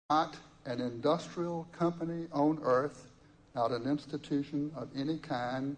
Not an industrial company on earth, not an institution of any kind,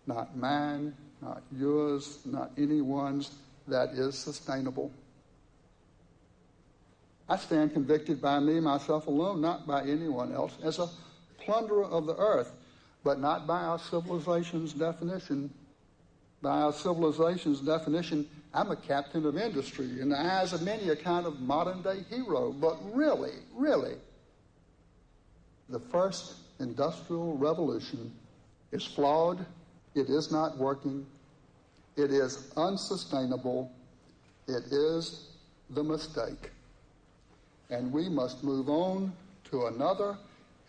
not mine, not yours, not anyone's, that is sustainable. I stand convicted by me, myself alone, not by anyone else, as a plunderer of the earth, but not by our civilization's definition. By our civilization's definition, I'm a captain of industry, in the eyes of many a kind of modern-day hero. But really, the first industrial revolution is flawed, it is not working, it is unsustainable, it is the mistake. And we must move on to another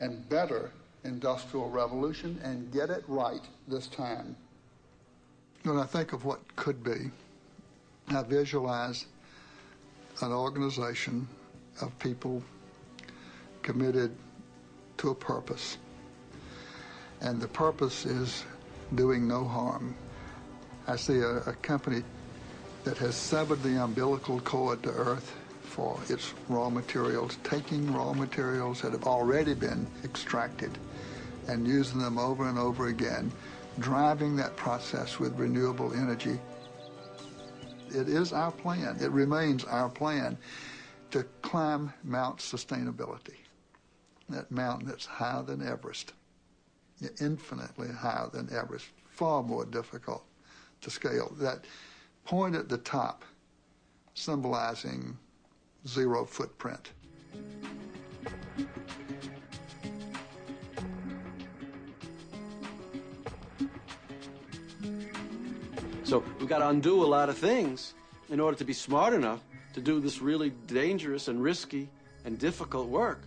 and better industrial revolution and get it right this time. When I think of what could be, I visualize an organization of people committed to a purpose. And the purpose is doing no harm. I see a company that has severed the umbilical cord to earth for its raw materials, taking raw materials that have already been extracted and using them over and over again, driving that process with renewable energy. It is our plan, it remains our plan to climb Mount Sustainability, that mountain that's higher than Everest, infinitely higher than Everest, far more difficult to scale. That point at the top symbolizing zero footprint. So we've got to undo a lot of things in order to be smart enough to do this really dangerous and risky and difficult work,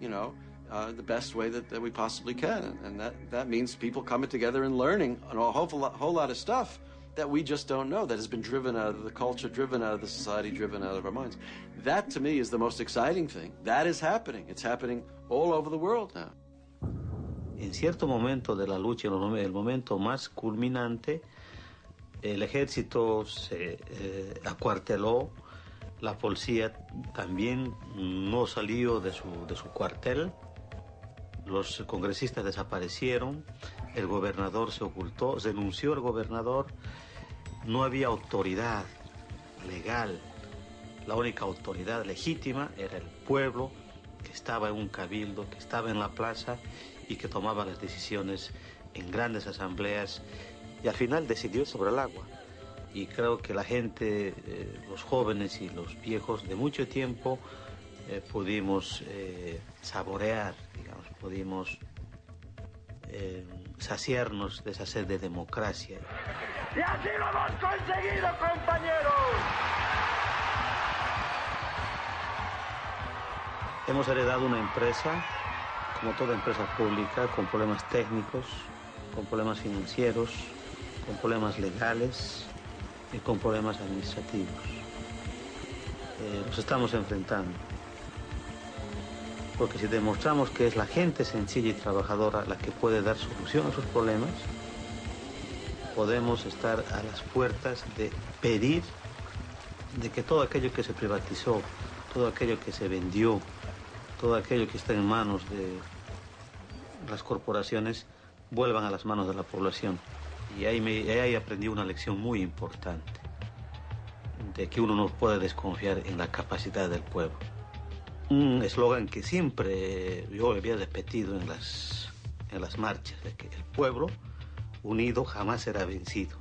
you know, the best way that we possibly can. And that means people coming together and learning a whole lot of stuff that we just don't know, that has been driven out of the culture, driven out of the society, driven out of our minds. That, to me, is the most exciting thing. That is happening. It's happening all over the world now. En cierto momento de la lucha, el momento más culminante, el ejército se acuarteló, la policía también no salió de su cuartel, los congresistas desaparecieron, el gobernador se ocultó, denunció el gobernador, no había autoridad legal, la única autoridad legítima era el pueblo que estaba en un cabildo, que estaba en la plaza y que tomaba las decisiones en grandes asambleas y al final decidió sobre el agua. Y creo que la gente, los jóvenes y los viejos de mucho tiempo pudimos saborear, digamos, pudimos saciarnos de esa sed de democracia. ¡Y así lo hemos conseguido, compañeros! Hemos heredado una empresa, como toda empresa pública, con problemas técnicos, con problemas financieros, con problemas legales y con problemas administrativos. Nos estamos enfrentando. Porque si demostramos que es la gente sencilla y trabajadora la que puede dar solución a sus problemas, podemos estar a las puertas de pedir de que todo aquello que se privatizó, todo aquello que se vendió, todo aquello que está en manos de las corporaciones, vuelvan a las manos de la población. Y ahí aprendí una lección muy importante, de que uno no puede desconfiar en la capacidad del pueblo. Un eslogan que siempre yo había repetido en las marchas, de que el pueblo unido jamás será vencido.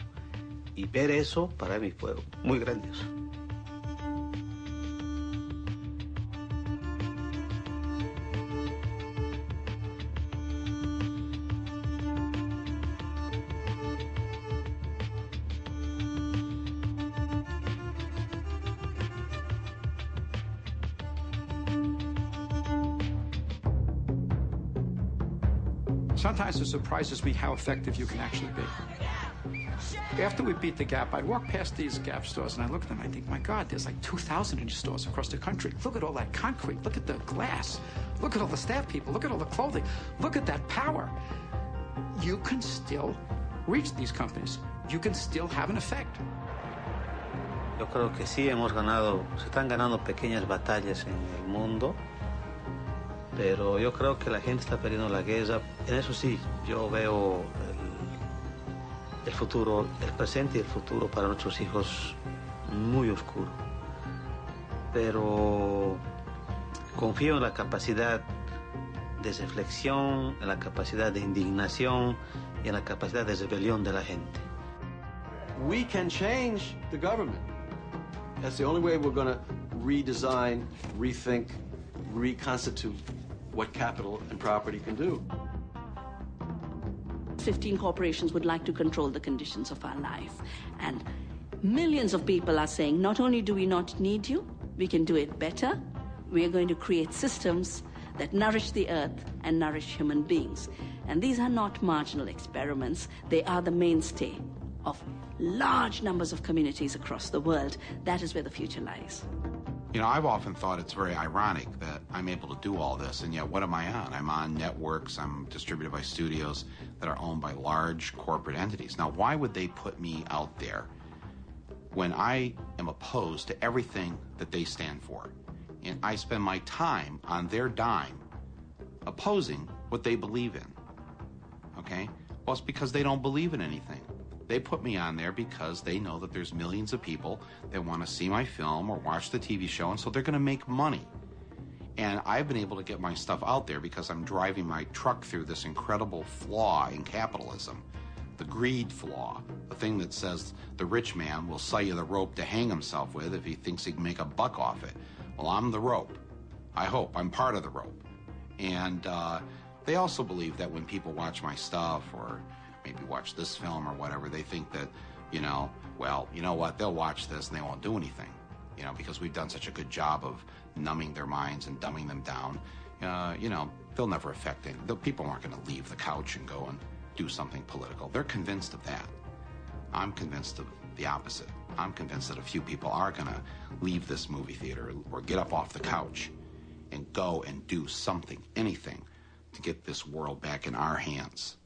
Y ver eso para mí fue muy grandioso. Sometimes it surprises me how effective you can actually be. After we beat the Gap, I walk past these Gap stores and I look at them, I think, my God, there's like 2,000 in stores across the country. Look at all that concrete, look at the glass, look at all the staff people, look at all the clothing, look at that power. You can still reach these companies. You can still have an effect. Yo creo que sí hemos ganado, se están ganando pequeñas batallas en el mundo, Pero yo creo que la gente está perdiendo la guerra. En eso sí, yo veo el futuro, el presente y el futuro para nuestros hijos muy oscuro. Pero confío en la capacidad de reflexión, en la capacidad de indignación y en la capacidad de rebelión de la gente. We can change the government. That's the only way we're going to redesign, rethink, reconstitute what capital and property can do. 15 corporations would like to control the conditions of our life. And millions of people are saying, not only do we not need you, we can do it better. We are going to create systems that nourish the earth and nourish human beings. And these are not marginal experiments. They are the mainstay of large numbers of communities across the world. That is where the future lies. You know, I've often thought it's very ironic that I'm able to do all this, and yet what am I on? I'm on networks, I'm distributed by studios that are owned by large corporate entities. Now, why would they put me out there when I am opposed to everything that they stand for? And I spend my time on their dime opposing what they believe in, okay? Well, it's because they don't believe in anything. They put me on there because they know that there's millions of people that want to see my film or watch the TV show, and so they're going to make money. And I've been able to get my stuff out there because I'm driving my truck through this incredible flaw in capitalism, the greed flaw, the thing that says the rich man will sell you the rope to hang himself with if he thinks he can make a buck off it. Well, I'm the rope. I hope. I'm part of the rope. And they also believe that when people watch my stuff or maybe watch this film or whatever, they think that, you know, well, you know what, they'll watch this and they won't do anything, you know, because we've done such a good job of numbing their minds and dumbing them down. You know, they'll never affect it. The people aren't going to leave the couch and go and do something political. They're convinced of that. I'm convinced of the opposite. I'm convinced that a few people are going to leave this movie theater or get up off the couch and go and do something, anything, to get this world back in our hands.